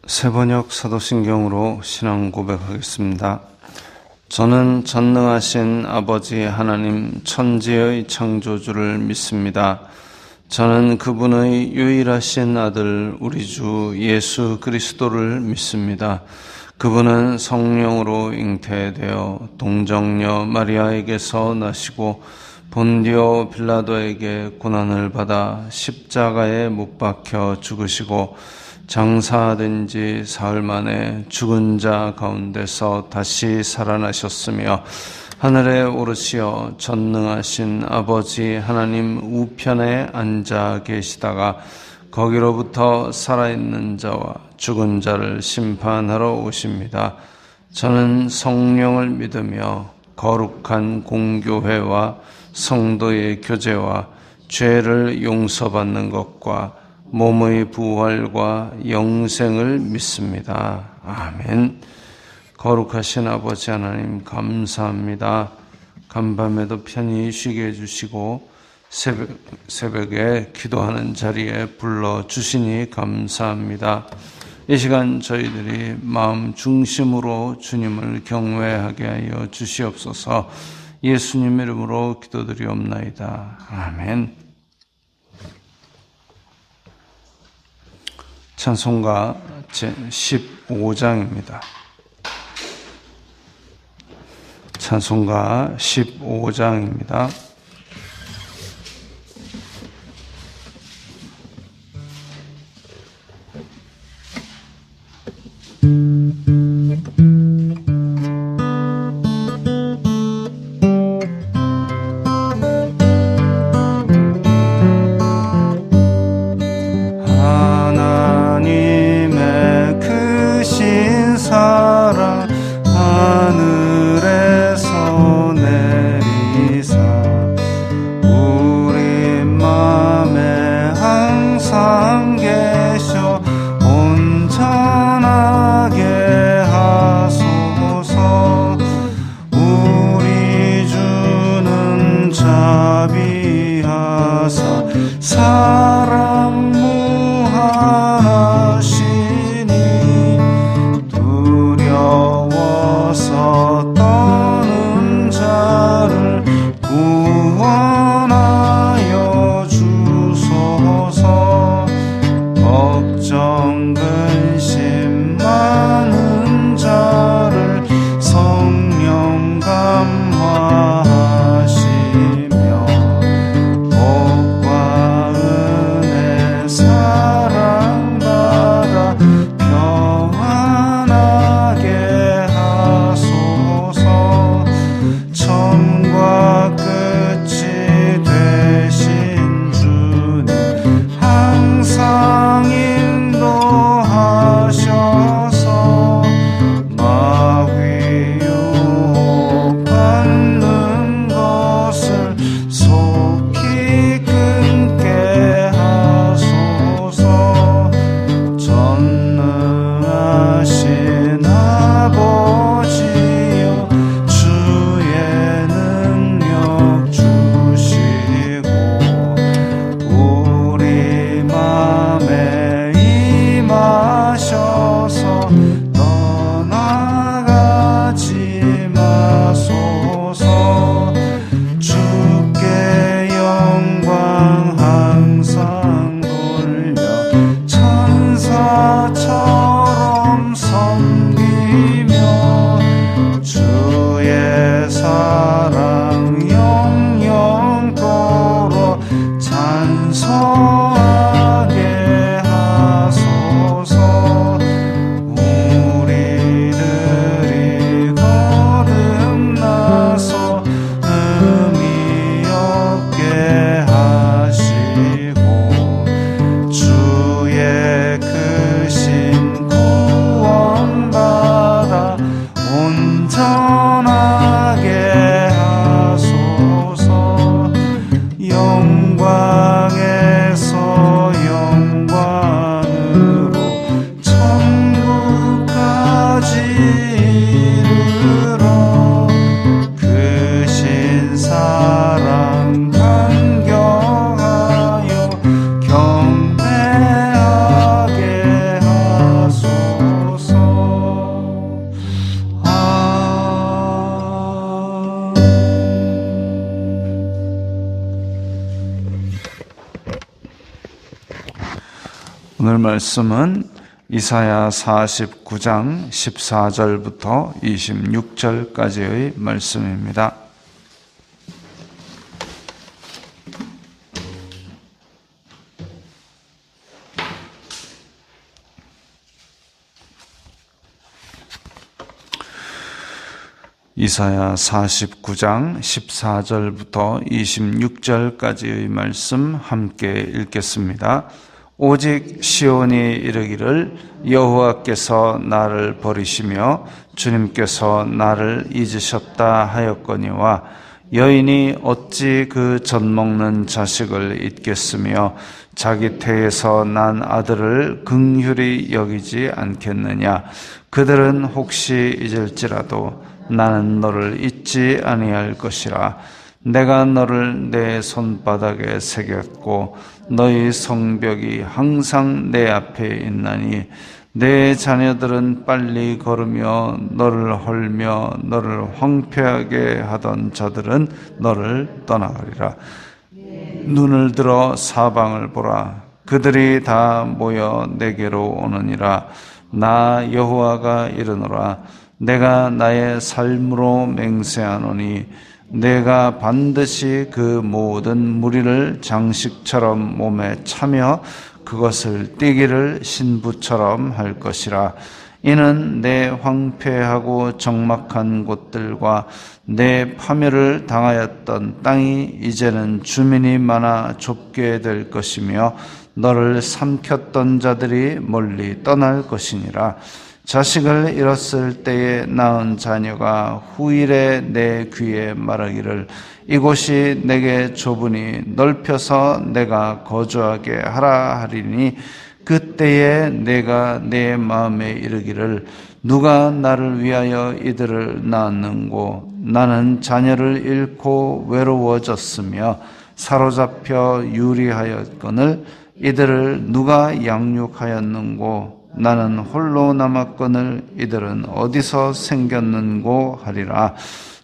세번역 사도신경으로 신앙 고백하겠습니다. 저는 전능하신 아버지 하나님 천지의 창조주를 믿습니다. 저는 그분의 유일하신 아들 우리 주 예수 그리스도를 믿습니다. 그분은 성령으로 잉태되어 동정녀 마리아에게서 나시고 본디오 빌라도에게 고난을 받아 십자가에 못 박혀 죽으시고 장사된 지 사흘 만에 죽은 자 가운데서 다시 살아나셨으며 하늘에 오르시어 전능하신 아버지 하나님 우편에 앉아 계시다가 거기로부터 살아있는 자와 죽은 자를 심판하러 오십니다. 저는 성령을 믿으며 거룩한 공교회와 성도의 교제와 죄를 용서받는 것과 몸의 부활과 영생을 믿습니다. 아멘. 거룩하신 아버지 하나님 감사합니다. 간밤에도 편히 쉬게 해주시고 새벽에 기도하는 자리에 불러주시니 감사합니다. 이 시간 저희들이 마음 중심으로 주님을 경외하게 하여 주시옵소서. 예수님 이름으로 기도드리옵나이다. 아멘. 찬송가 제15장입니다. 찬송가 15장입니다. 경배하게 하소서. 오늘 말씀은 이사야 49장 14절부터 26절까지의 말씀입니다. 이사야 49장 14절부터 26절까지의 말씀 함께 읽겠습니다. 오직 시온이 이르기를 여호와께서 나를 버리시며 주님께서 나를 잊으셨다 하였거니와 여인이 어찌 그 젖먹는 자식을 잊겠으며 자기 태에서 난 아들을 긍휼히 여기지 않겠느냐. 그들은 혹시 잊을지라도 나는 너를 잊지 아니할 것이라. 내가 너를 내 손바닥에 새겼고 너희 성벽이 항상 내 앞에 있나니 내 자녀들은 빨리 걸으며 너를 헐며 너를 황폐하게 하던 자들은 너를 떠나가리라. 눈을 들어 사방을 보라. 그들이 다 모여 내게로 오느니라. 나 여호와가 이르노라. 내가 나의 삶으로 맹세하노니 내가 반드시 그 모든 무리를 장식처럼 몸에 차며 그것을 띠기를 신부처럼 할 것이라. 이는 내 황폐하고 적막한 곳들과 내 파멸을 당하였던 땅이 이제는 주민이 많아 좁게 될 것이며 너를 삼켰던 자들이 멀리 떠날 것이니라. 자식을 잃었을 때에 낳은 자녀가 후일에 내 귀에 말하기를 이곳이 내게 좁으니 넓혀서 내가 거주하게 하라 하리니 그때에 내가 내 마음에 이르기를 누가 나를 위하여 이들을 낳았는고. 나는 자녀를 잃고 외로워졌으며 사로잡혀 유리하였거늘 이들을 누가 양육하였는고. 나는 홀로 남았거늘 이들은 어디서 생겼는고 하리라.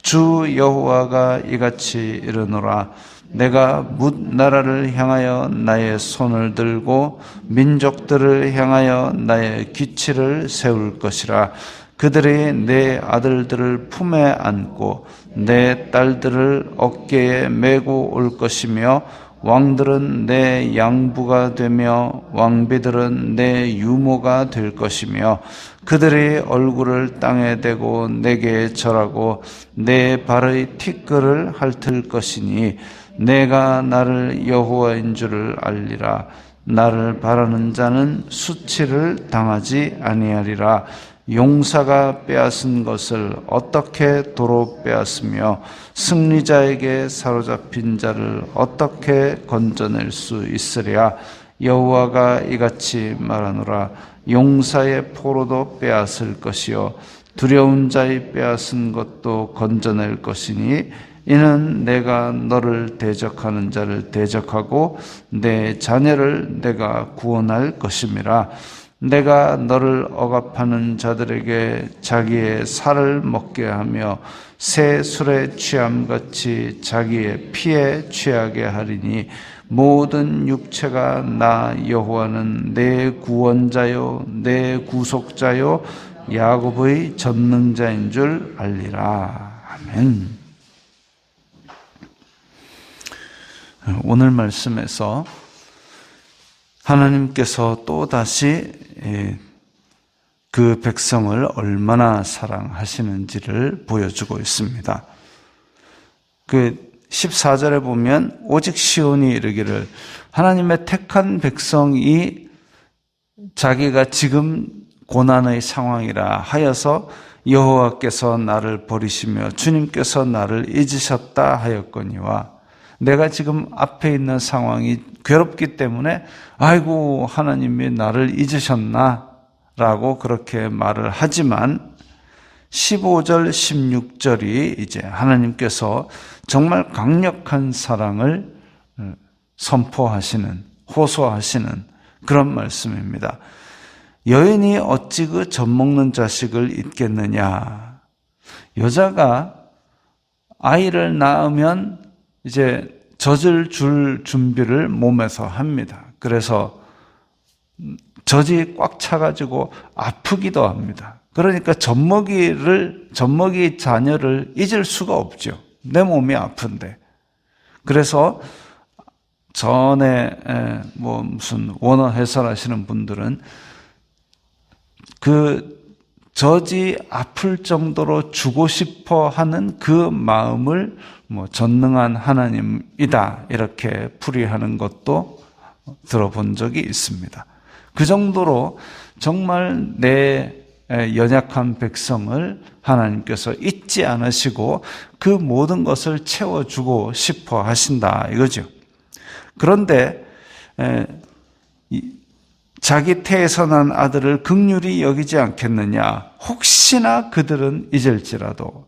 주 여호와가 이같이 이르노라. 내가 뭇 나라를 향하여 나의 손을 들고 민족들을 향하여 나의 기치를 세울 것이라. 그들이 내 아들들을 품에 안고 내 딸들을 어깨에 메고 올 것이며 왕들은 내 양부가 되며 왕비들은 내 유모가 될 것이며 그들이 얼굴을 땅에 대고 내게 절하고 내 발의 티끌을 핥을 것이니 내가 나를 여호와인 줄을 알리라. 나를 바라는 자는 수치를 당하지 아니하리라. 용사가 빼앗은 것을 어떻게 도로 빼앗으며 승리자에게 사로잡힌 자를 어떻게 건져낼 수 있으랴. 여호와가 이같이 말하노라. 용사의 포로도 빼앗을 것이요 두려운 자의 빼앗은 것도 건져낼 것이니 이는 내가 너를 대적하는 자를 대적하고 내 자녀를 내가 구원할 것임이라. 내가 너를 억압하는 자들에게 자기의 살을 먹게 하며 새 술에 취함같이 자기의 피에 취하게 하리니 모든 육체가 나 여호와는 내 구원자요 내 구속자요 야곱의 전능자인 줄 알리라. 아멘. 오늘 말씀에서 하나님께서 또다시 그 백성을 얼마나 사랑하시는지를 보여주고 있습니다. 그 14절에 보면 오직 시온이 이르기를, 하나님의 택한 백성이 자기가 지금 고난의 상황이라 하여서 여호와께서 나를 버리시며 주님께서 나를 잊으셨다 하였거니와, 내가 지금 앞에 있는 상황이 괴롭기 때문에 아이고 하나님이 나를 잊으셨나 라고 그렇게 말을 하지만 15절 16절이 이제 하나님께서 정말 강력한 사랑을 선포하시는, 호소하시는 그런 말씀입니다. 여인이 어찌 그 젖먹는 자식을 잊겠느냐. 여자가 아이를 낳으면 이제 젖을 줄 준비를 몸에서 합니다. 그래서 젖이 꽉 차가지고 아프기도 합니다. 그러니까 젖먹이 자녀를 잊을 수가 없죠. 내 몸이 아픈데. 그래서 전에 무슨 원어 해설하시는 분들은 그 젖이 아플 정도로 주고 싶어 하는 그 마음을 전능한 하나님이다 이렇게 풀이하는 것도 들어본 적이 있습니다. 그 정도로 정말 내 연약한 백성을 하나님께서 잊지 않으시고 그 모든 것을 채워주고 싶어 하신다 이거죠. 그런데 자기 태에서 난 아들을 긍휼히 여기지 않겠느냐, 혹시나 그들은 잊을지라도.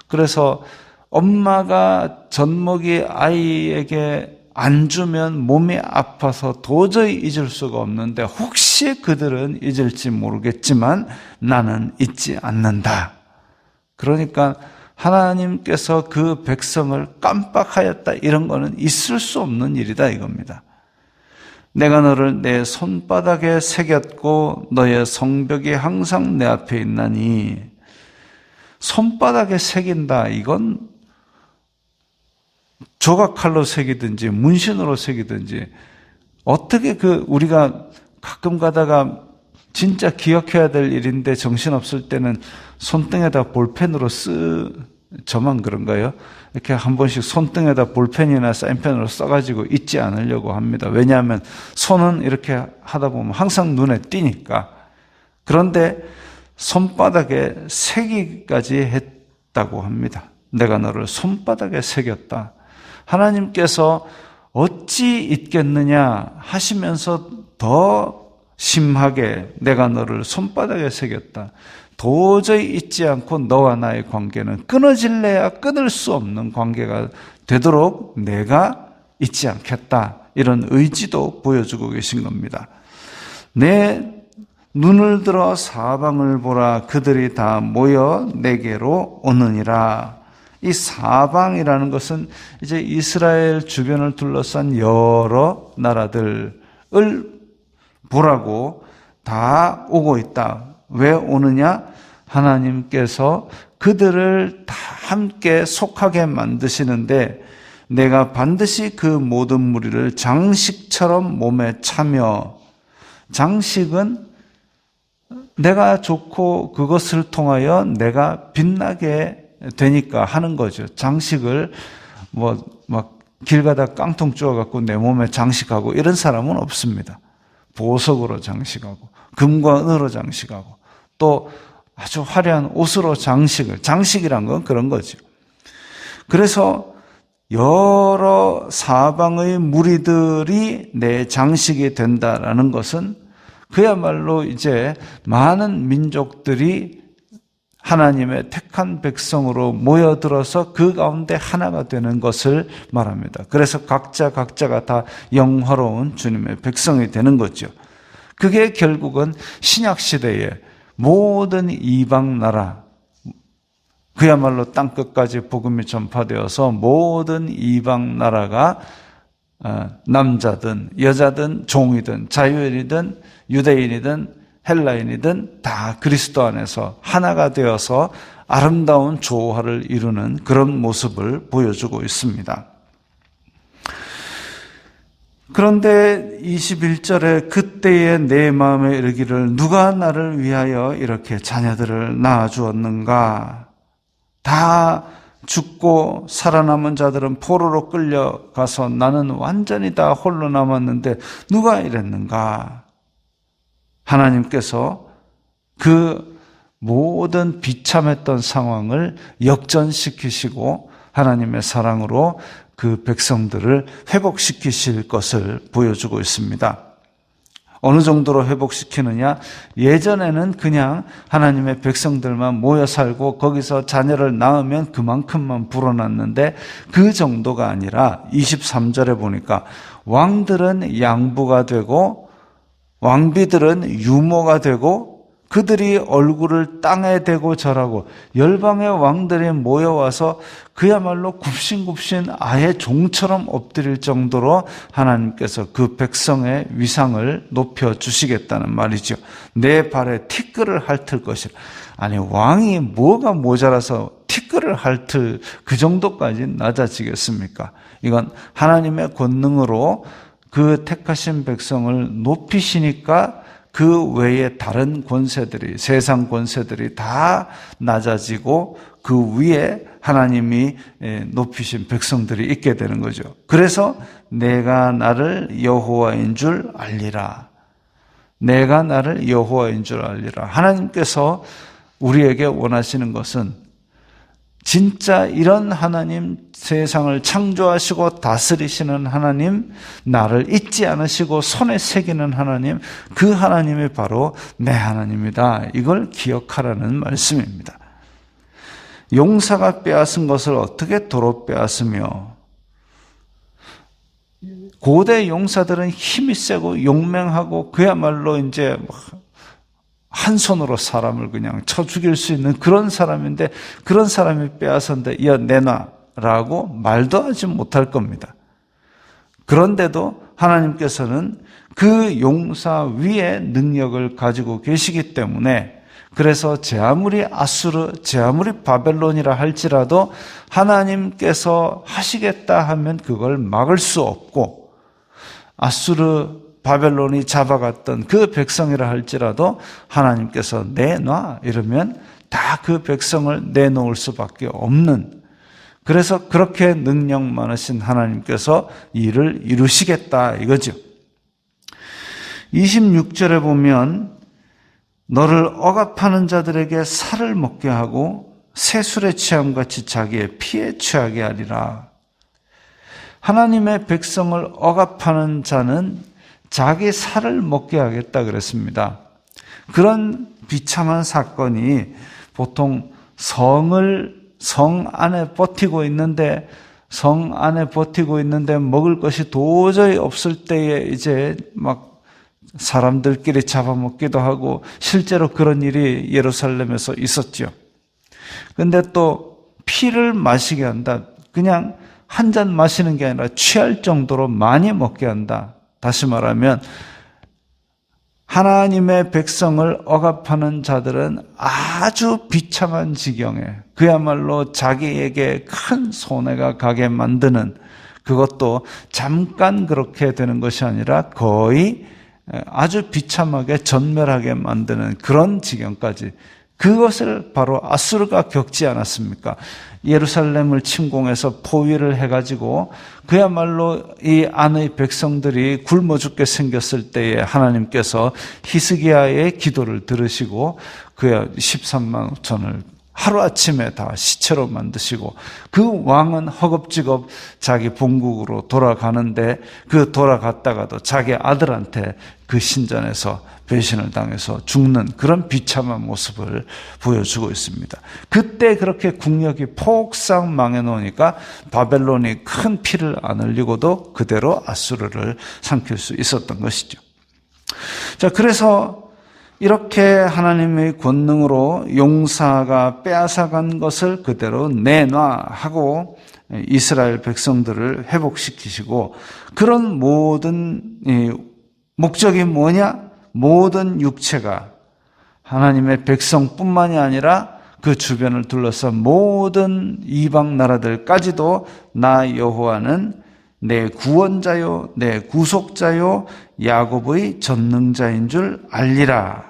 그래서 엄마가 젖먹이 아이에게 안 주면 몸이 아파서 도저히 잊을 수가 없는데 혹시 그들은 잊을지 모르겠지만 나는 잊지 않는다. 그러니까 하나님께서 그 백성을 깜빡하였다 이런 거는 있을 수 없는 일이다 이겁니다. 내가 너를 내 손바닥에 새겼고 너의 성벽이 항상 내 앞에 있나니. 손바닥에 새긴다 이건 조각칼로 새기든지 문신으로 새기든지 어떻게 우리가 가끔 가다가 진짜 기억해야 될 일인데 정신없을 때는 손등에다 볼펜으로 저만 그런가요? 이렇게 한 번씩 손등에다 볼펜이나 사인펜으로 써가지고 잊지 않으려고 합니다. 왜냐하면 손은 이렇게 하다 보면 항상 눈에 띄니까. 그런데 손바닥에 새기까지 했다고 합니다. 내가 너를 손바닥에 새겼다. 하나님께서 어찌 잊겠느냐 하시면서 더 심하게 내가 너를 손바닥에 새겼다. 도저히 잊지 않고 너와 나의 관계는 끊어질래야 끊을 수 없는 관계가 되도록 내가 잊지 않겠다. 이런 의지도 보여주고 계신 겁니다. 내 눈을 들어 사방을 보라. 그들이 다 모여 내게로 오느니라. 이 사방이라는 것은 이제 이스라엘 주변을 둘러싼 여러 나라들을 보라고 다 오고 있다. 왜 오느냐? 하나님께서 그들을 다 함께 속하게 만드시는데 내가 반드시 그 모든 무리를 장식처럼 몸에 차며, 장식은 내가 좋고 그것을 통하여 내가 빛나게 되니까 하는 거죠. 장식을 막 길 가다 깡통 쪼아갖고 내 몸에 장식하고 이런 사람은 없습니다. 보석으로 장식하고 금과 은으로 장식하고 또 아주 화려한 옷으로 장식이란 건 그런 거죠. 그래서 여러 사방의 무리들이 내 장식이 된다라는 것은 그야말로 이제 많은 민족들이 하나님의 택한 백성으로 모여들어서 그 가운데 하나가 되는 것을 말합니다. 그래서 각자가 다 영화로운 주님의 백성이 되는 거죠. 그게 결국은 신약시대에 모든 이방 나라, 그야말로 땅끝까지 복음이 전파되어서 모든 이방 나라가 남자든 여자든 종이든 자유인이든 유대인이든 헬라인이든 다 그리스도 안에서 하나가 되어서 아름다운 조화를 이루는 그런 모습을 보여주고 있습니다. 그런데 21절에 그때에 내 마음에 이르기를 누가 나를 위하여 이렇게 자녀들을 낳아주었는가? 다 죽고 살아남은 자들은 포로로 끌려가서 나는 완전히 다 홀로 남았는데 누가 이랬는가? 하나님께서 그 모든 비참했던 상황을 역전시키시고 하나님의 사랑으로 그 백성들을 회복시키실 것을 보여주고 있습니다. 어느 정도로 회복시키느냐? 예전에는 그냥 하나님의 백성들만 모여 살고 거기서 자녀를 낳으면 그만큼만 불어났는데 그 정도가 아니라 23절에 보니까 왕들은 양부가 되고 왕비들은 유모가 되고 그들이 얼굴을 땅에 대고 절하고 열방의 왕들이 모여와서 그야말로 굽신굽신 아예 종처럼 엎드릴 정도로 하나님께서 그 백성의 위상을 높여주시겠다는 말이죠. 내 발에 티끌을 핥을 것이라. 아니, 왕이 뭐가 모자라서 티끌을 핥을 그 정도까지 낮아지겠습니까? 이건 하나님의 권능으로 그 택하신 백성을 높이시니까 그 외에 다른 권세들이, 세상 권세들이 다 낮아지고 그 위에 하나님이 높이신 백성들이 있게 되는 거죠. 그래서 내가 나를 여호와인 줄 알리라. 내가 나를 여호와인 줄 알리라. 하나님께서 우리에게 원하시는 것은 진짜 이런 하나님, 세상을 창조하시고 다스리시는 하나님, 나를 잊지 않으시고 손에 새기는 하나님, 그 하나님이 바로 내 하나님이다. 이걸 기억하라는 말씀입니다. 용사가 빼앗은 것을 어떻게 도로 빼앗으며, 고대 용사들은 힘이 세고 용맹하고 그야말로 이제 한 손으로 사람을 그냥 쳐 죽일 수 있는 그런 사람인데, 그런 사람이 빼앗았는데 야 내놔라고 말도 하지 못할 겁니다. 그런데도 하나님께서는 그 용사 위에 능력을 가지고 계시기 때문에, 그래서 제 아무리 아수르, 제 아무리 바벨론이라 할지라도 하나님께서 하시겠다 하면 그걸 막을 수 없고, 아수르 바벨론이 잡아갔던 그 백성이라 할지라도 하나님께서 내놔 이러면 다 그 백성을 내놓을 수밖에 없는, 그래서 그렇게 능력 많으신 하나님께서 일을 이루시겠다 이거죠. 26절에 보면 너를 억압하는 자들에게 살을 먹게 하고 새술에 취함같이 자기의 피에 취하게 하리라. 하나님의 백성을 억압하는 자는 자기 살을 먹게 하겠다 그랬습니다. 그런 비참한 사건이 보통 성 안에 버티고 있는데 먹을 것이 도저히 없을 때에 이제 막 사람들끼리 잡아먹기도 하고, 실제로 그런 일이 예루살렘에서 있었죠. 근데 또 피를 마시게 한다. 그냥 한 잔 마시는 게 아니라 취할 정도로 많이 먹게 한다. 다시 말하면 하나님의 백성을 억압하는 자들은 아주 비참한 지경에, 그야말로 자기에게 큰 손해가 가게 만드는, 그것도 잠깐 그렇게 되는 것이 아니라 거의 아주 비참하게 전멸하게 만드는 그런 지경까지, 그것을 바로 아수르가 겪지 않았습니까? 예루살렘을 침공해서 포위를 해가지고 그야말로 이 안의 백성들이 굶어 죽게 생겼을 때에 하나님께서 히스기야의 기도를 들으시고 그 13만 5천을 하루아침에 다 시체로 만드시고, 그 왕은 허겁지겁 자기 본국으로 돌아가는데, 그 돌아갔다가도 자기 아들한테 그 신전에서 배신을 당해서 죽는 그런 비참한 모습을 보여주고 있습니다. 그때 그렇게 국력이 폭삭 망해 놓으니까 바벨론이 큰 피를 안 흘리고도 그대로 아수르를 삼킬 수 있었던 것이죠. 자, 그래서 이렇게 하나님의 권능으로 용사가 빼앗아간 것을 그대로 내놔 하고 이스라엘 백성들을 회복시키시고, 그런 모든 목적이 뭐냐? 모든 육체가, 하나님의 백성뿐만이 아니라 그 주변을 둘러싼 모든 이방 나라들까지도 나 여호와는 내 구원자요 내 구속자요 야곱의 전능자인 줄 알리라.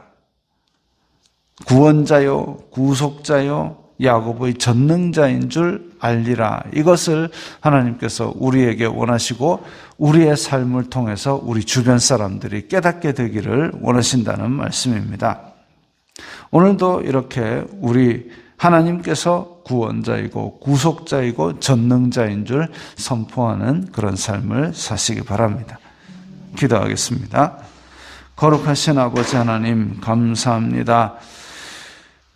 구원자요 구속자요 야곱의 전능자인 줄 알리라. 이것을 하나님께서 우리에게 원하시고 우리의 삶을 통해서 우리 주변 사람들이 깨닫게 되기를 원하신다는 말씀입니다. 오늘도 이렇게 우리 하나님께서 구원자이고 구속자이고 전능자인 줄 선포하는 그런 삶을 사시기 바랍니다. 기도하겠습니다. 거룩하신 아버지 하나님, 감사합니다.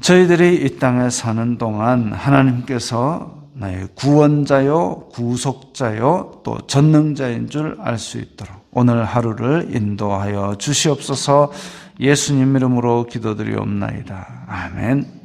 저희들이 이 땅에 사는 동안 하나님께서 나의 구원자요 구속자요 또 전능자인 줄 알 수 있도록 오늘 하루를 인도하여 주시옵소서. 예수님 이름으로 기도드리옵나이다. 아멘.